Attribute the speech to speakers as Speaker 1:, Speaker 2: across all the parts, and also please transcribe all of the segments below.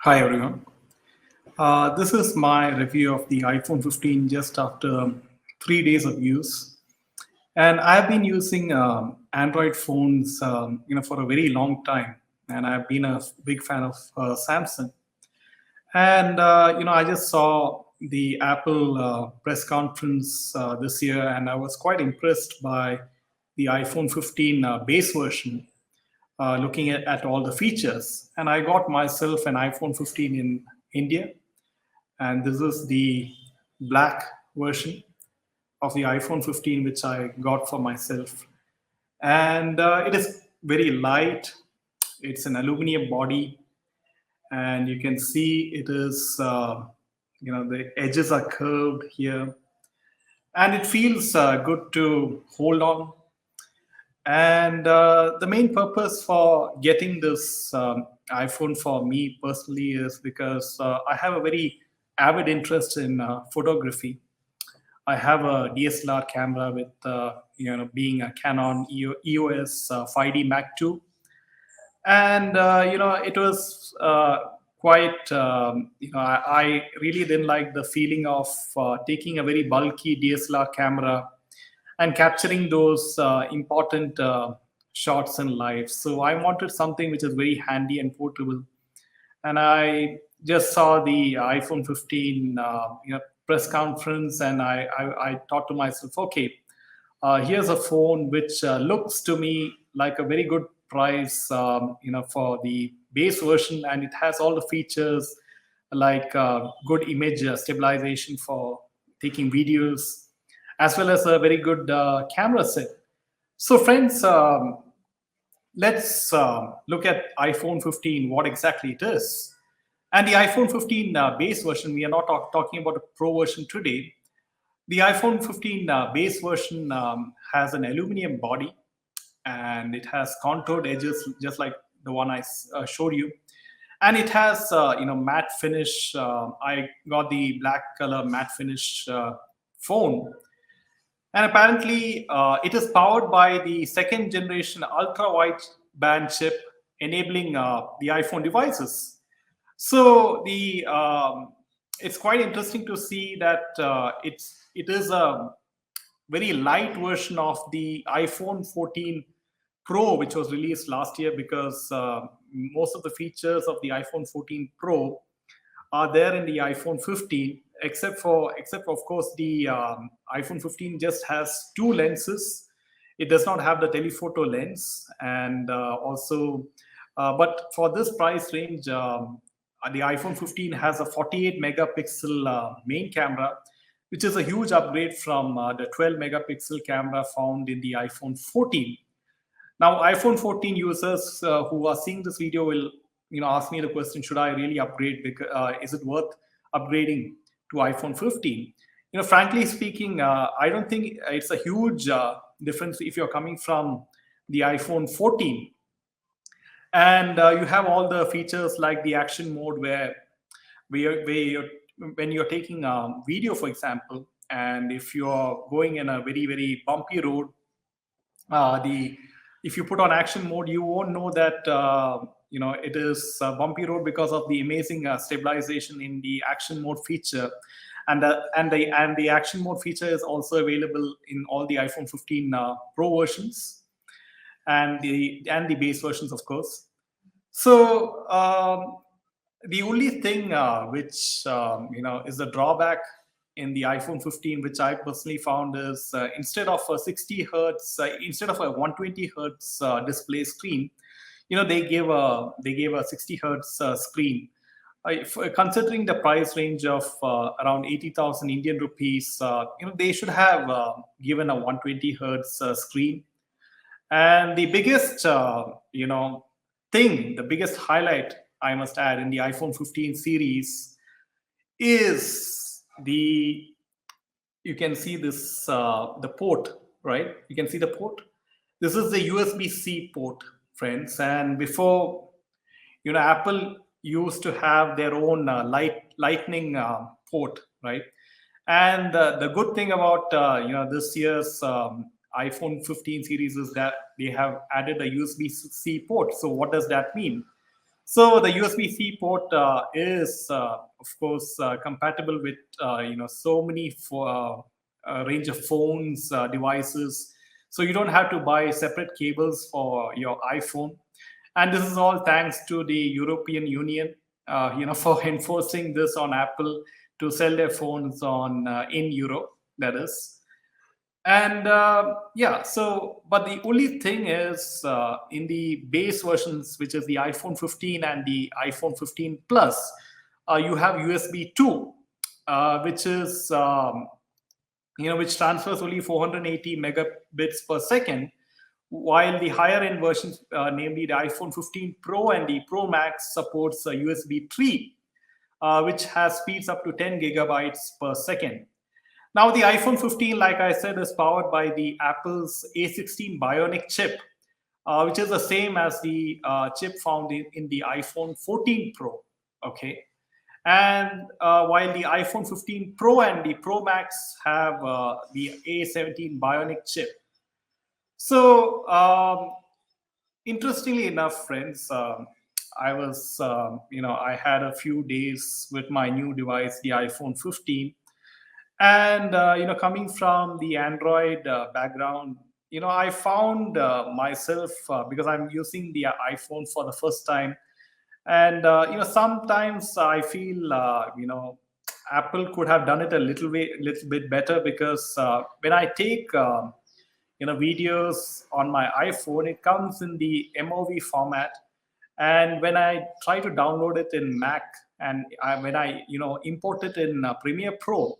Speaker 1: Hi everyone. This is my review of the iPhone 15 just after 3 days of use, and I've been using Android phones, for a very long time, and I've been a big fan of Samsung. And I just saw the Apple press conference this year, and I was quite impressed by the iPhone 15 base version looking at all the features. And I got myself an iPhone 15 in India, and this is the black version of the iPhone 15, which I got for myself. And it is very light. It's an aluminum body, and you can see it is, the edges are curved here, and it feels good to hold on. And the main purpose for getting this iPhone for me personally is because I have a very avid interest in photography. I have a DSLR camera with, being a Canon EOS 5D Mark II, and it was quite. I really didn't like the feeling of taking a very bulky DSLR camera and capturing those important shots in life. So I wanted something which is very handy and portable. And I just saw the iPhone 15 press conference, and I thought to myself, okay, here's a phone which looks to me like a very good price, for the base version, and it has all the features like good image stabilization for taking videos, as well as a very good camera set. So, friends, let's look at iPhone 15, what exactly it is. And the iPhone 15 base version, we are not talking about a pro version today. The iPhone 15 base version has an aluminum body, and it has contoured edges just like the one I showed you. And it has, matte finish. I got the black color matte finish phone, and apparently, it is powered by the second generation ultra wideband chip, enabling the iPhone devices. So it's quite interesting to see that it is a very light version of the iPhone 14 Pro, which was released last year, because most of the features of the iPhone 14 Pro are there in the iPhone 15, except of course the iPhone 15 just has two lenses. It does not have the telephoto lens, and but for this price range, the iPhone 15 has a 48 megapixel main camera, which is a huge upgrade from the 12 megapixel camera found in the iPhone 14. Now, iPhone 14 users who are seeing this video will, ask me the question: should I really upgrade? Because is it worth upgrading to iPhone 15? Frankly speaking, I don't think it's a huge difference if you're coming from the iPhone 14, and you have all the features like the action mode, where when you're taking video, for example, and if you're going in a very very bumpy road, the if you put on action mode, you won't know that it is a bumpy road because of the amazing stabilization in the action mode feature. And the action mode feature is also available in all the iPhone 15 Pro versions, and the base versions, of course. So the only thing which is the drawback in the iPhone 15, which I personally found, is instead of a 60 hertz, instead of a 120 hertz display screen, they gave a 60 hertz screen. Considering the price range of around 80,000 Indian rupees, they should have given a 120 hertz screen. And the biggest, the biggest highlight, I must add, in the iPhone 15 series is you can see this, the port, right? You can see the port. This is the USB-C port, friends. And before, Apple used to have their own lightning port, right? And the good thing about this year's iPhone 15 series is that they have added a USB-C port. So what does that mean? So the USB-C port is, of course, compatible with so many range of phones, devices. So you don't have to buy separate cables for your iPhone, and this is all thanks to the European Union, for enforcing this on Apple to sell their phones on in Europe. That is. And yeah, so but the only thing is, in the base versions, which is the iPhone 15 and the iPhone 15 Plus, you have USB 2, which is which transfers only 480 megabits per second, while the higher end versions, namely the iPhone 15 Pro and the Pro Max, supports USB 3, which has speeds up to 10 gigabytes per second. Now, the iPhone 15, like I said, is powered by the Apple's A16 Bionic chip, which is the same as the chip found in the iPhone 14 Pro. Okay. And while the iPhone 15 Pro and the Pro Max have the A17 Bionic chip. So, interestingly enough, friends, I had a few days with my new device, the iPhone 15, and coming from the Android background, I found myself, because I'm using the iPhone for the first time, and sometimes I feel Apple could have done it a little bit better, because when I take videos on my iPhone, it comes in the MOV format, and when I try to download it in Mac, and when I import it in Premiere Pro,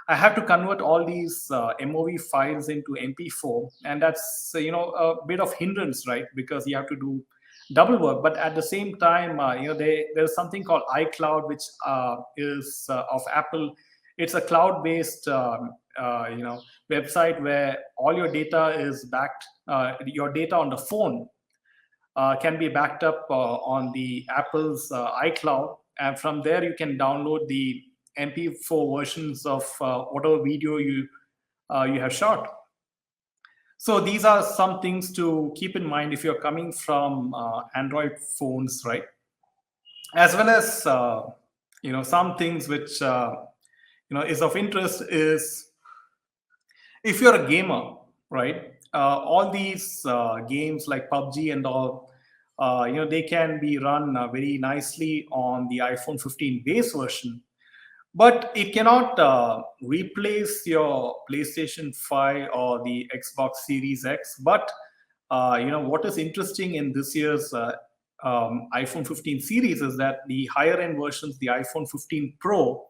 Speaker 1: I have to convert all these MOV files into MP4, and that's a bit of hindrance, right? Because you have to do double work. But at the same time, there's something called iCloud, which is of Apple. It's a cloud-based website where all your data is backed. Your data on the phone can be backed up on the Apple's iCloud, and from there you can download the MP4 versions of whatever video you have shot. So these are some things to keep in mind if you're coming from Android phones, right? As well as some things which is of interest is, if you're a gamer, right? All these games like PUBG and all, they can be run very nicely on the iPhone 15 base version, but it cannot replace your PlayStation 5 or the Xbox Series X. But what is interesting in this year's iPhone 15 series is that the higher end versions, the iPhone 15 Pro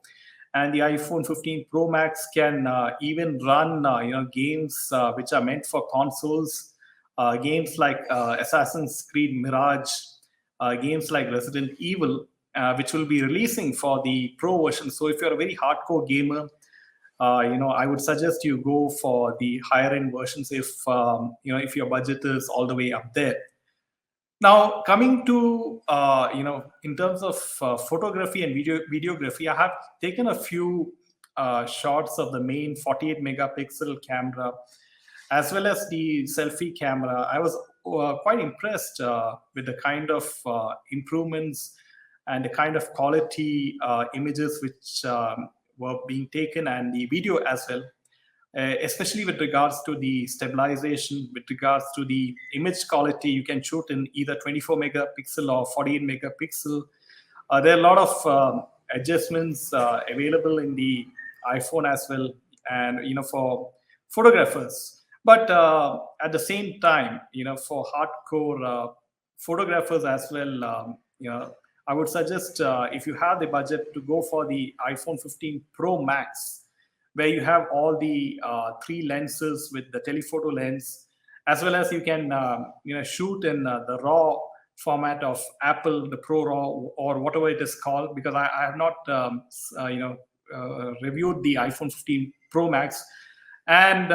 Speaker 1: and the iPhone 15 Pro Max, can even run games which are meant for consoles, games like Assassin's Creed Mirage, games like Resident Evil, which will be releasing for the Pro version. So if you're a very hardcore gamer, I would suggest you go for the higher end versions if if your budget is all the way up there. Now, coming to in terms of photography and videography, I have taken a few shots of the main 48 megapixel camera, as well as the selfie camera. I was quite impressed with the kind of improvements and the kind of quality images which were being taken, and the video as well, especially with regards to the stabilization, with regards to the image quality. You can shoot in either 24 megapixel or 48 megapixel. There are a lot of adjustments available in the iPhone as well, and for photographers. But at the same time, for hardcore photographers as well, I would suggest, if you have the budget, to go for the iPhone 15 Pro Max, where you have all the three lenses with the telephoto lens, as well as you can shoot in the raw format of Apple, the Pro Raw, or whatever it is called, because I have not reviewed the iPhone 15 Pro Max. And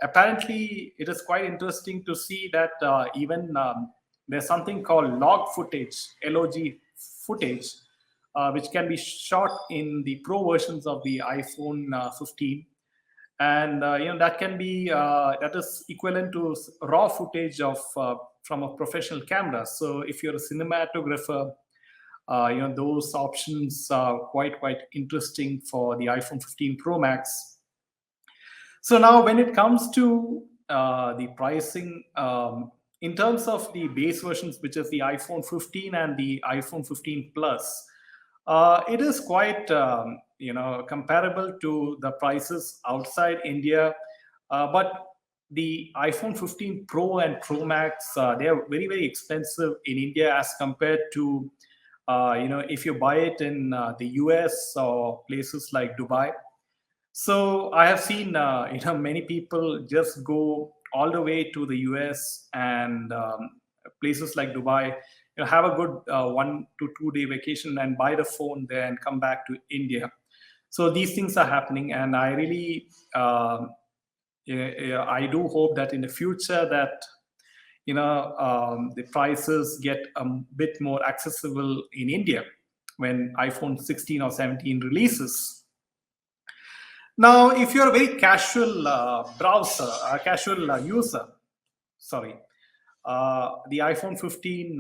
Speaker 1: apparently it is quite interesting to see that even there's something called log footage, LOG footage, which can be shot in the Pro versions of the iPhone 15, and that can be that is equivalent to raw footage of from a professional camera. So if you're a cinematographer, those options are quite interesting for the iPhone 15 Pro Max. So now when it comes to the pricing, in terms of the base versions, which is the iPhone 15 and the iPhone 15 Plus, it is quite comparable to the prices outside India. But the iPhone 15 Pro and Pro Max, they are very expensive in India as compared to if you buy it in the US or places like Dubai. So I have seen many people just go all the way to the US and places like Dubai, have a good 1 to 2 day vacation and buy the phone there and come back to India. So these things are happening, and I really I do hope that in the future that the prices get a bit more accessible in India when iPhone 16 or 17 releases. Now, if you're a very casual casual user, sorry, the iPhone 15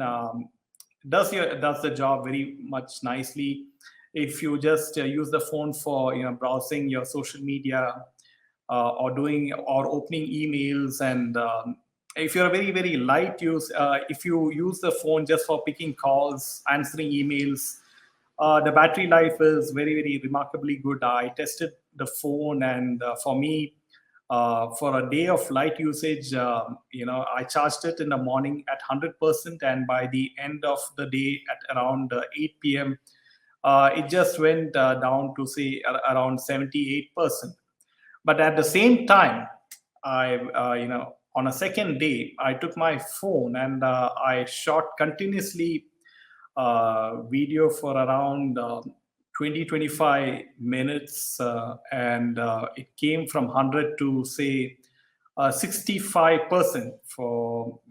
Speaker 1: does the job very much nicely. If you just use the phone for browsing your social media, or opening emails, and if you're a very light use, if you use the phone just for picking calls, answering emails, the battery life is very remarkably good. I tested the phone, and for me, for a day of light usage, I charged it in the morning at 100%, and by the end of the day at around 8 p.m., it just went down to say around 78%. But at the same time, on a second day, I took my phone and I shot continuously video for around 20-25 minutes, and it came from 100 to say 65%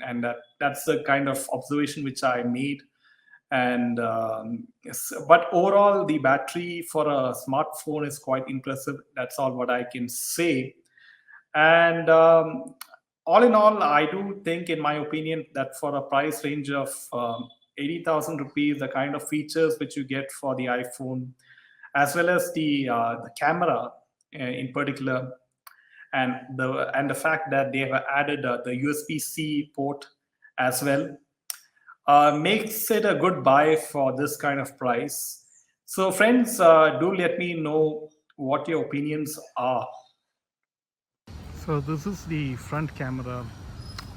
Speaker 1: and that's the kind of observation which I made. And yes, but overall the battery for a smartphone is quite impressive. That's all what I can say. And all in all, I do think, in my opinion, that for a price range of 80,000 rupees, the kind of features which you get for the iPhone, as well as the camera in particular, and the fact that they have added the USB-C port as well, makes it a good buy for this kind of price. So, friends, do let me know what your opinions are.
Speaker 2: So this is the front camera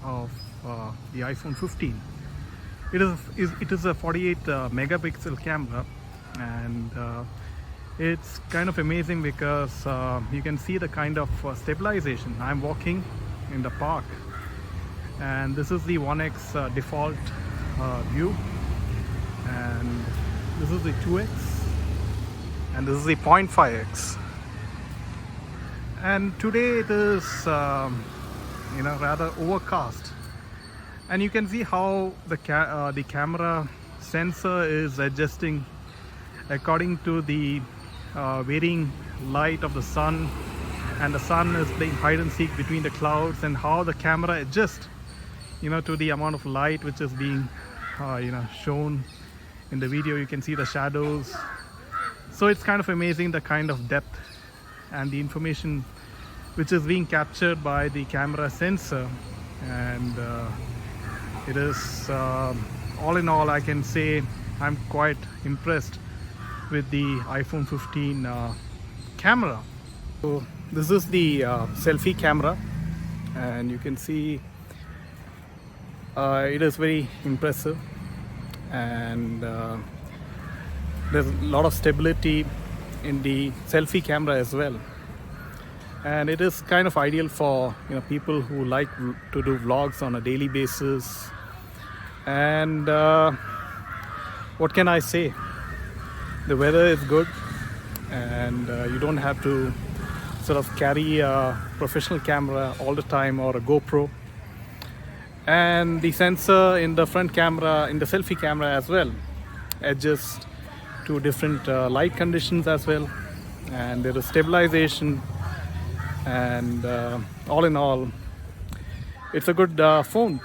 Speaker 2: of the iPhone 15. It is a 48 megapixel camera, and it's kind of amazing because you can see the kind of stabilization. I'm walking in the park, and this is the 1x default view, and this is the 2x, and this is the 0.5x. And today it is rather overcast, and you can see how the camera sensor is adjusting according to the varying light of the sun, and the sun is playing hide and seek between the clouds, and how the camera adjusts to the amount of light which is being shown in the video. You can see the shadows. So it's kind of amazing the kind of depth and the information which is being captured by the camera sensor. And it is all in all, I can say I'm quite impressed with the iPhone 15 camera. So this is the selfie camera, and you can see it is very impressive, and there's a lot of stability in the selfie camera as well, and it is kind of ideal for people who like to do vlogs on a daily basis. And what can I say, the weather is good, and you don't have to sort of carry a professional camera all the time or a GoPro. And the sensor in the front camera, in the selfie camera as well, adjusts to different light conditions as well, and there is stabilization. And all in all, it's a good phone